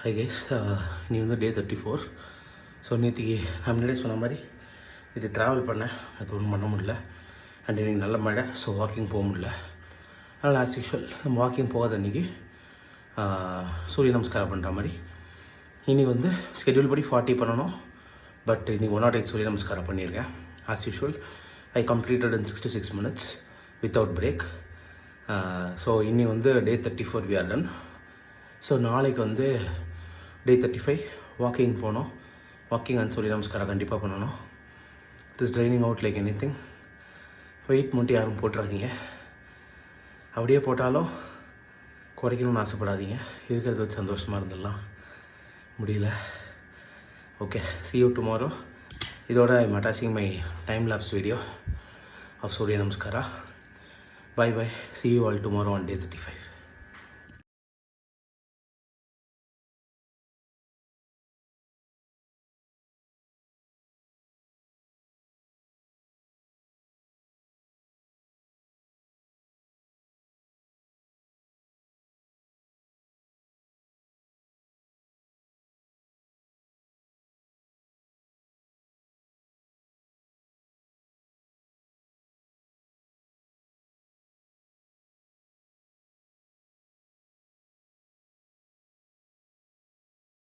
Hi guys, நீ வந்து day 34. So நேற்றுக்கு நான் முன்னாடியே சொன்ன மாதிரி இது ட்ராவல் பண்ணேன், அது ஒன்றும் பண்ண முடியல. அண்ட் இன்றைக்கி நல்ல மழை, ஸோ வாக்கிங் போக முடியல. அதனால் ஆஸ் யூஷுவல் நம்ம வாக்கிங் போகாத அன்றைக்கி சூரிய நமஸ்காரம் பண்ணுற மாதிரி இன்றைக்கி வந்து ஸ்கெடியூல் படி 40 பண்ணணும். பட் இன்றைக்கி 108 சூரிய நமஸ்காரம் பண்ணியிருக்கேன். As usual I completed in 66 minutes without break. So இன்னி வந்து day 34 we are done. So நாளைக்கு வந்து டே 35 வாக்கிங் போனோம். வாக்கிங் அண்ட் சூரிய நமஸ்காரம் கண்டிப்பாக பண்ணணும். It is draining out like எனி திங். வெயிட் மட்டும் யாரும் போட்டுறாதீங்க. அப்படியே போட்டாலும் குறைக்கணும்னு ஆசைப்படாதீங்க. இருக்கிறத வச்சு சந்தோஷமாக இருந்துடலாம். முடியல. Okay, see you tomorrow. இதோட I am attaching my time lapse video of Surya Namaskara. Bye bye. See you all tomorrow on day 35.